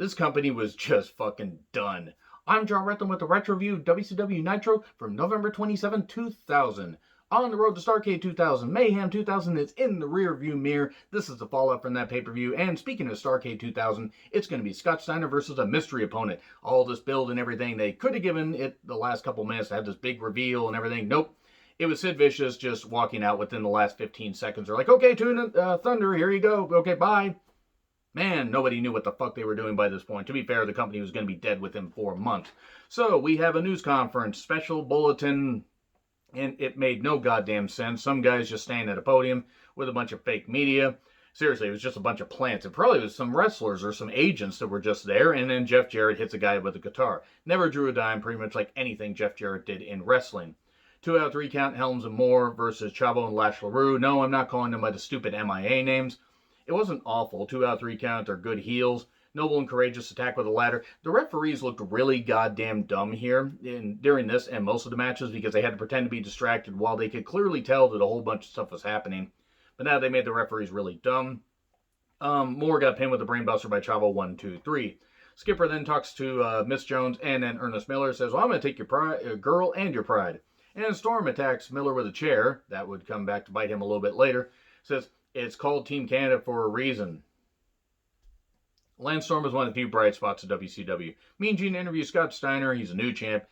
This company was just fucking done. I'm Jarrett with the Retro Review of WCW Nitro from November 27, 2000. On the road to Starrcade 2000, Mayhem 2000 is in the rear view mirror. This is the fallout from that pay-per-view. And speaking of Starrcade 2000, it's going to be Scott Steiner versus a mystery opponent. All this build and everything, they could have given it the last couple minutes to have this big reveal and everything. Nope. It was Sid Vicious just walking out within the last 15 seconds. They're like, okay, Thunder, here you go. Okay, bye. Man, nobody knew what the fuck they were doing by this point. To be fair, the company was going to be dead within 4 months. So we have a news conference, special bulletin, and it made no goddamn sense. Some guys just standing at a podium with a bunch of fake media. Seriously, it was just a bunch of plants. It probably was some wrestlers or some agents that were just there, and then Jeff Jarrett hits a guy with a guitar. Never drew a dime, pretty much like anything Jeff Jarrett did in wrestling. 2 out of 3 count, Helms and Moore versus Chavo and Lash LaRue. No, I'm not calling them by the stupid MIA names. It wasn't awful. 2 out of 3 count. They're good heels. Noble and courageous attack with a ladder. The referees looked really goddamn dumb here during this and most of the matches because they had to pretend to be distracted while they could clearly tell that a whole bunch of stuff was happening. But now they made the referees really dumb. Moore got pinned with a brainbuster by Chavo 1, 2, 3. Skipper then talks to Miss Jones, and then Ernest Miller says, well, I'm going to take your girl and your pride. And Storm attacks Miller with a chair. That would come back to bite him a little bit later. Says, it's called Team Canada for a reason. Lance Storm is one of the few bright spots of WCW. Mean Gene interviews Scott Steiner. He's a new champ.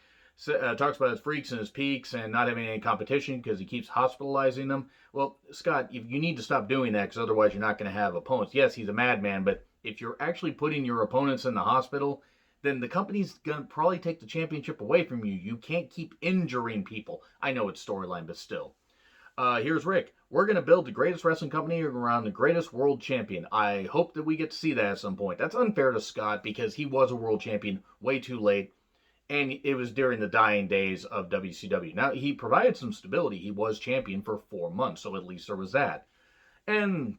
Talks about his freaks and his peaks and not having any competition because he keeps hospitalizing them. Well, Scott, you need to stop doing that because otherwise you're not going to have opponents. Yes, he's a madman, but if you're actually putting your opponents in the hospital, then the company's going to probably take the championship away from you. You can't keep injuring people. I know it's storyline, but still. Here's Rick. We're going to build the greatest wrestling company around the greatest world champion. I hope that we get to see that at some point. That's unfair to Scott because he was a world champion way too late, and it was during the dying days of WCW. Now, he provided some stability. He was champion for 4 months, so at least there was that. And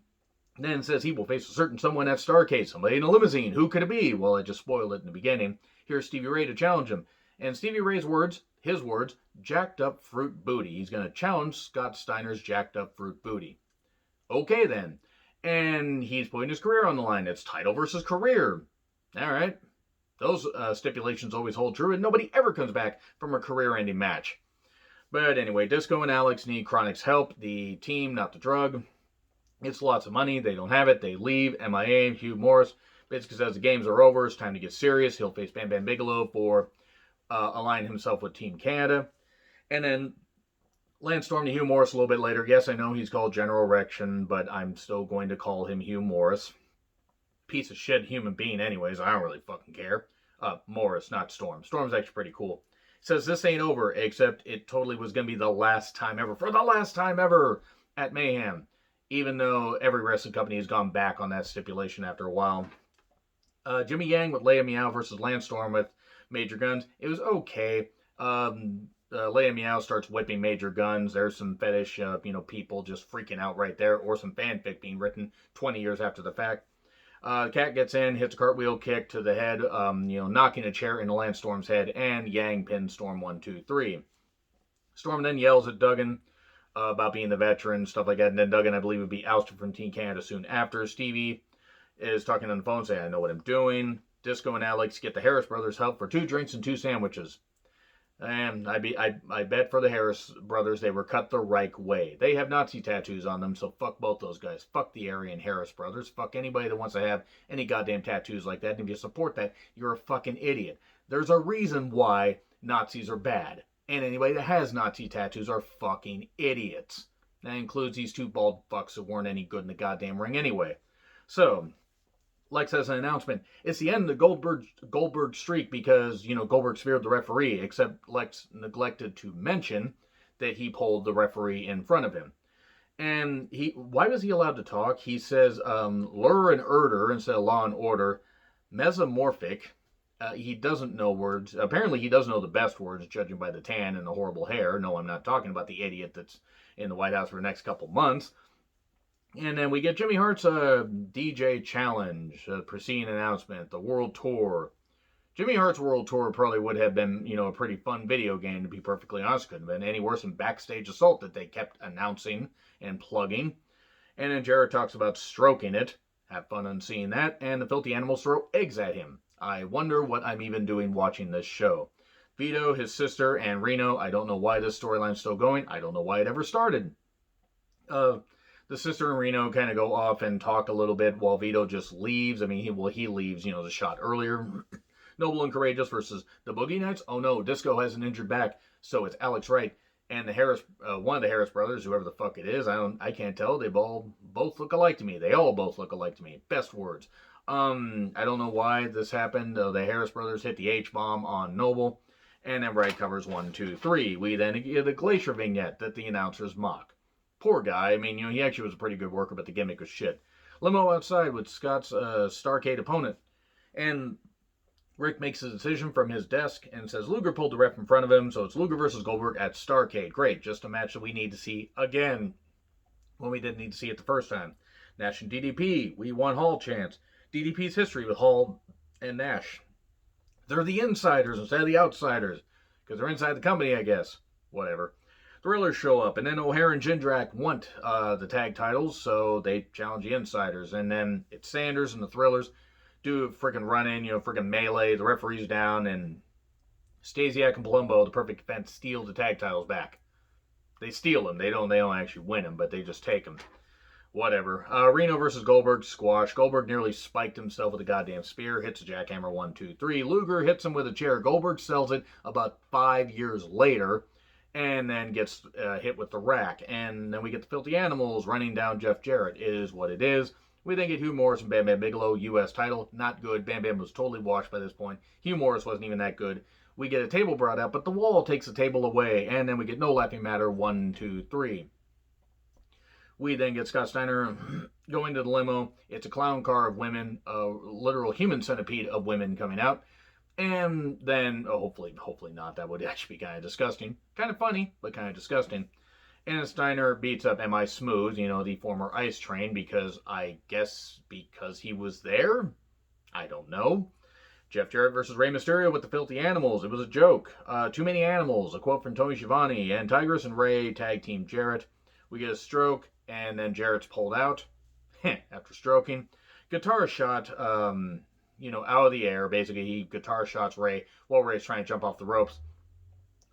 then says he will face a certain someone at Starrcade, somebody in a limousine. Who could it be? Well, I just spoiled it in the beginning. Here's Stevie Ray to challenge him. And Stevie Ray's words, his words, jacked up fruit booty. He's going to challenge Scott Steiner's jacked up fruit booty. Okay, then. And he's putting his career on the line. It's title versus career. All right. Those stipulations always hold true, and nobody ever comes back from a career-ending match. But anyway, Disco and Alex need Chronic's help. The team, not the drug. It's lots of money. They don't have it. They leave. MIA, Hugh Morris basically says the games are over. It's time to get serious. He'll face Bam Bam Bigelow for align himself with Team Canada. And then Lance Storm to Hugh Morris a little bit later. Yes, I know he's called General Erection, but I'm still going to call him Hugh Morris. Piece of shit human being anyways. I don't really fucking care. Morris, not Storm. Storm's actually pretty cool. Says this ain't over, except it totally was going to be the last time ever. For the last time ever at Mayhem. Even though every wrestling company has gone back on that stipulation after a while. Jimmy Yang with Leia Meow versus Lance Storm with Major Guns. It was okay. Leia Meow starts whipping Major Guns. There's some fetish, people just freaking out right there, or some fanfic being written 20 years after the fact. Cat gets in, hits a cartwheel kick to the head, knocking a chair into Lance Storm's head, and Yang pins Storm 1, 2, 3. Storm then yells at Duggan about being the veteran, stuff like that, and then Duggan, I believe, would be ousted from Team Canada soon after. Stevie is talking on the phone, saying, I know what I'm doing. Disco and Alex get the Harris brothers help for 2 drinks and 2 sandwiches. And I bet for the Harris brothers they were cut the right way. They have Nazi tattoos on them, so fuck both those guys. Fuck the Aryan Harris brothers. Fuck anybody that wants to have any goddamn tattoos like that. And if you support that, you're a fucking idiot. There's a reason why Nazis are bad. And anybody that has Nazi tattoos are fucking idiots. That includes these 2 bald fucks who weren't any good in the goddamn ring anyway. So, Lex has an announcement. It's the end of the Goldberg streak because, Goldberg speared the referee, except Lex neglected to mention that he pulled the referee in front of him. And why was he allowed to talk? He says, lure and urder instead of law and order, mesomorphic. He doesn't know words. Apparently he doesn't know the best words, judging by the tan and the horrible hair. No, I'm not talking about the idiot that's in the White House for the next couple months. And then we get Jimmy Hart's DJ Challenge, preceding announcement, the World Tour. Jimmy Hart's World Tour probably would have been, a pretty fun video game, to be perfectly honest. Couldn't have been any worse than Backstage Assault that they kept announcing and plugging. And then Jarrett talks about stroking it. Have fun on seeing that, and the filthy animals throw eggs at him. I wonder what I'm even doing watching this show. Vito, his sister, and Reno, I don't know why this storyline's still going. I don't know why it ever started. The sister and Reno kind of go off and talk a little bit while Vito just leaves. I mean, he leaves, the shot earlier. Noble and Courageous versus the Boogie Nights. Oh no, Disco has an injured back, so it's Alex Wright and the Harris, one of the Harris brothers, whoever the fuck it is. I can't tell. They both look alike to me. They all both look alike to me. Best words. I don't know why this happened. The Harris brothers hit the H-bomb on Noble, and then Wright covers 1, 2, 3. We then get a Glacier vignette that the announcers mock. Poor guy. I mean, he actually was a pretty good worker, but the gimmick was shit. Limo outside with Scott's Starrcade opponent, and Rick makes a decision from his desk and says Luger pulled the ref in front of him, so it's Luger versus Goldberg at Starrcade. Great, just a match that we need to see again when we didn't need to see it the first time. Nash and DDP, we won Hall chance. DDP's history with Hall and Nash. They're the insiders instead of the outsiders, because they're inside the company, I guess. Whatever. Thrillers show up, and then O'Hare and Jindrak want the tag titles, so they challenge the insiders. And then it's Sanders and the Thrillers do a freaking run-in, freaking melee. The referee's down, and Stasiak and Palumbo, the Perfect Defense, steal the tag titles back. They steal them. They don't actually win them, but they just take them. Whatever. Reno versus Goldberg, squash. Goldberg nearly spiked himself with a goddamn spear. Hits a jackhammer, 1, 2, 3. Luger hits him with a chair. Goldberg sells it about 5 years later, and then gets hit with the rack. And then we get the Filthy Animals running down Jeff Jarrett. It is what it is. We then get Hugh Morris and Bam Bam Bigelow, U.S. title. Not good. Bam Bam was totally washed by this point. Hugh Morris wasn't even that good. We get a table brought out, but the wall takes the table away. And then we get No Laughing Matter, 1, 2, 3. We then get Scott Steiner going to the limo. It's a clown car of women, a literal human centipede of women coming out. And then, hopefully not. That would actually be kind of disgusting. Kind of funny, but kind of disgusting. And Steiner beats up M.I. Smooth, the former Ice Train, because he was there? I don't know. Jeff Jarrett versus Rey Mysterio with the Filthy Animals. It was a joke. Too many animals. A quote from Tony Schiavone. And Tigress and Rey tag team Jarrett. We get a stroke, and then Jarrett's pulled out after stroking. Guitar shot, out of the air. Basically, he guitar shots Rey while Rey's trying to jump off the ropes.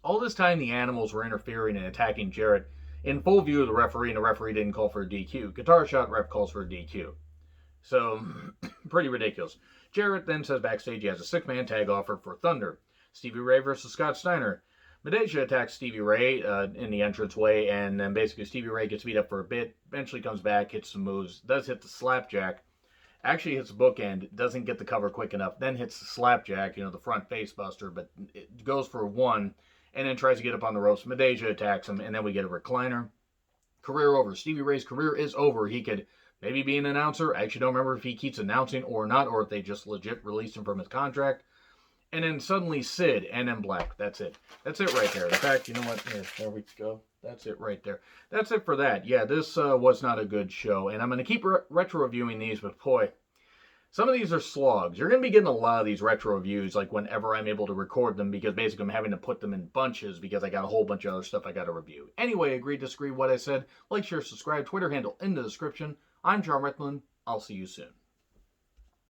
All this time, the animals were interfering and attacking Jarrett in full view of the referee, and the referee didn't call for a DQ. Guitar shot, ref calls for a DQ. So, pretty ridiculous. Jarrett then says backstage he has a 6-man tag offer for Thunder. Stevie Ray versus Scott Steiner. Medeja attacks Stevie Ray in the entranceway, and then basically Stevie Ray gets beat up for a bit, eventually comes back, hits some moves, does hit the slapjack, actually hits the bookend, doesn't get the cover quick enough, then hits the slapjack, the front face buster, but it goes for 1, and then tries to get up on the ropes. Medeja attacks him, and then we get a recliner. Career over. Stevie Ray's career is over. He could maybe be an announcer. I actually don't remember if he keeps announcing or not, or if they just legit released him from his contract. And then suddenly Sid, and then Black. That's it. That's it right there. In fact, you know what? There we go. That's it right there. That's it for that. Yeah, this was not a good show. And I'm going to keep retro reviewing these, but boy, some of these are slogs. You're going to be getting a lot of these retro reviews, like whenever I'm able to record them, because basically I'm having to put them in bunches because I got a whole bunch of other stuff I got to review. Anyway, agree, disagree, what I said. Like, share, subscribe, Twitter handle in the description. I'm John Rethman. I'll see you soon.